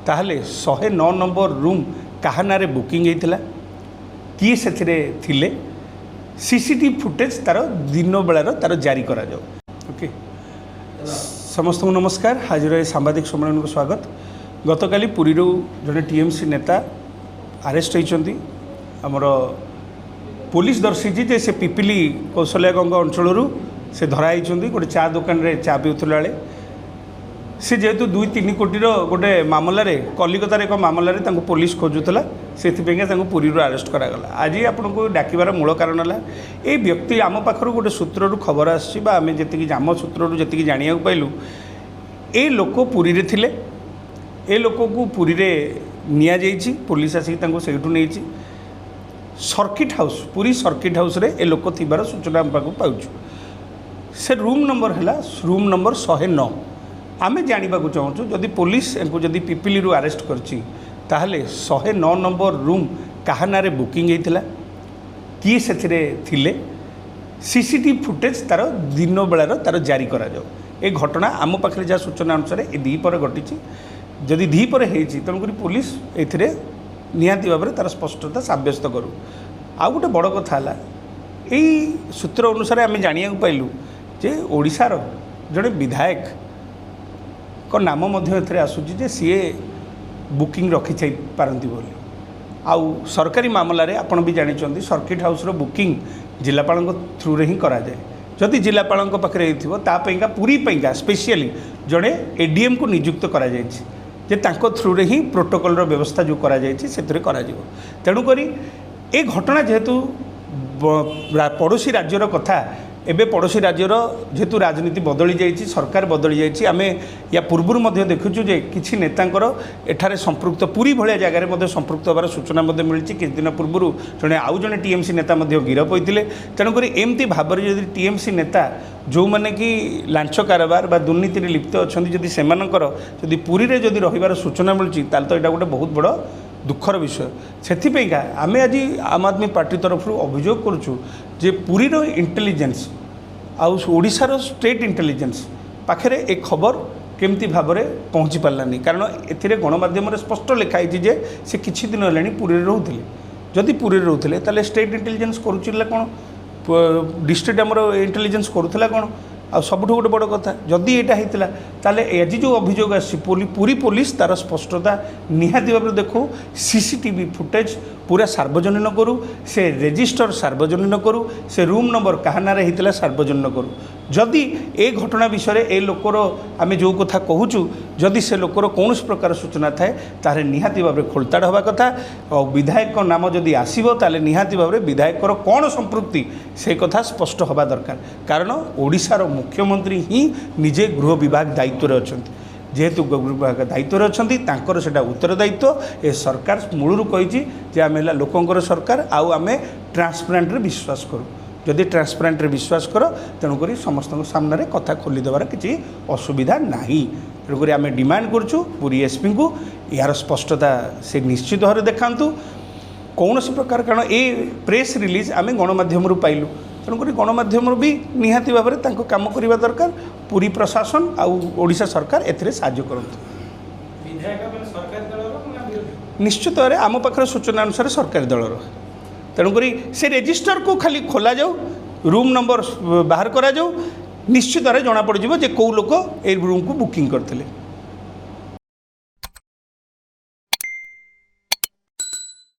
ताहले 109 number room कहा नारे बुकिंग होता किए से थिले सीसीटीवी फुटेज तार दिन बेलार तार जारी करा जाओ। ओके समस्त को नमस्कार। हाजिर है सांबादिक सम्मेलन को स्वागत। गतकाली पुरी जड़े टीएमसी नेता अरेस्ट होती आमर पुलिस दर्शाई जे से पिपिली कौशल्या गंगा अंचल से धराई गोटे चा दुकान रे चा पीउथला बेले से जेहेतु 2-3 कोटी गोटे मामलें कलिकतार एक मामलें पुलिस खोजुला से पुरी अरेस्ट करागला। आज आपन को डाकिबार मूल कारण है ये व्यक्ति आम पाखर गोटे सूत्रु खबर आम जी आम सूत्रु जी जाना पाइलु ये लोक पुरी रे थिले ए लोक को पुरी रे निया जाइछि पुलिस आसिक सेठू नहीं circuit house Puri circuit house रे ए लोक थिबार सूचना हम पाखु पाउछु। से रूम नंबर है रूम नंबर 109 आमे जानिबा को चाहूँ जदि पुलिस इनको जदि पिपिली रू अरेस्ट करछि ताहले 109 नंबर रूम कहा नारे बुकिंग होता किए से थिले सीसीटीवी फुटेज तार दिन बेलार तार जारी करा जाओ। ए घटना आम पाखे जहाँ सूचना अनुसार ये दीपर घटी जदि दीपर होती तेणुक पुलिस ए निहाती भाव में तार स्पष्टता सब्यस्त करूँ। आउ गोटे बड़ कथा है यही सूत्र अनुसार आम जाना पाइलु जे ओडिशार जड़े विधायक को नाम आसूची जे सी बुकिंग रखी पारती बोली। आउ सरकारी मामलें आपड़ भी जानते सर्किट हाउस रो बुकिंग जिलापाल थ्रू रे ही करा जाए। जदि जिलापाल पाखे होता पूरी स्पेशली जड़े एडीएम को नियुक्त करा जायछि जे तांको थ्रू रे ही प्रोटोकॉल रो व्यवस्था जो करा जायछि सेतरे करा जिवो। तेणुकरी ए घटना जेहेतु पड़ोशी राज्यर कथा एबे पड़ोशी राज्यर जेहेतु राजनीति बदली जाइए सरकार बदली जाइए आम या पूर्वर देखुचु जे किछि नेतांकर एठारे संपृक्त पूरी भाया जगार संपृक्त होबार सूचना मिली। किछि दिन पूर्वर जड़े आउ जड़े टीएमसी नेता गिरफ होते तेणुक एमती भाव में जब टीएमसी नेता जो मैंने कि लांछ कारबार बा दुर्नीति लिप्त अच्छा जदि सेमानकर जदि पुरी रे जदि रहिबार सूचना मिलूँ ताल तो यहाँ गोटे बहुत बड़ दुखर विषय। से आम आज आम आदमी पार्टी तरफ अभियोग करुचु जे पुरी रो इंटेलिजेंस आउ ओडिशार स्टेट इंटेलिजेंस पाखे एक खबर केमती भाव में पहुँची पारानी कारण ए गणमाध्यम स्पष्ट लिखाई जे से किछि दिन है पुरी रोते जदि पुरी रोते ताले स्टेट इंटेलिजेंस करुला कौन डिस्ट्रिक्ट आमर इंटेलिजेंस करूला कौन आ सबुठ गोटे बड़ कथा जदि यहाँ होता ताले आज जो अभियोग पूरी पुलिस तार स्पष्टता निहाती भाव में देखो सीसीटीवी फुटेज पूरा सार्वजनीन करूँ से रजिस्टर सार्वजनीन करूँ से रूम नंबर कहा नारे होता सार्वजनीन करूँ। जदि ए घटना विषय ए लोकर आम जो कथा कहूँ जदि से लोकर कौन प्रकार सूचना थाए तारे निहाती भाव में खोलताड़ हवा कथा और विधायक नाम जदि आसो ताले निहाती भाव में विधायकर कौन संपृक्ति से कथा स्पष्ट हवा दरकार कारण ओडिशार मुख्यमंत्री ही निजे गृह विभाग दायित्व अच्छा जेहेतु गृह विभाग दायित्व अच्छा से उत्तरदायित्व ए सरकार मूलरू कही आम है लोकंर सरकार आम ट्रांसपेरेंट विश्वास करूँ जदि ट्रांसपेरेंट विश्वास कर तेणुक समस्त सामने कथा खोलीदेवार किसी असुविधा ना। तेणुक आम डिमांड करुँ पुरी एसपी को यार स्पष्टता से निश्चित भाव देखा कौन प्रकार कारण ये प्रेस रिलीज आम गणमाध्यम पाइलु तेणुक गणमाध्यम भी निहाती भाव में काम करने दरकार पुरी प्रशासन आउ ओडिशा सरकार एथिरे साहाय्य करंतु। निश्चित भाव आम पाखर सूचना अनुसार सरकारी दलर तेणुक से रजिस्टर को खाली खोल जाऊ रूम नंबर बाहर करा जाऊ निश्चित भाव जना पड़ जे कौ लोक ए रूम को बुकिंग करते।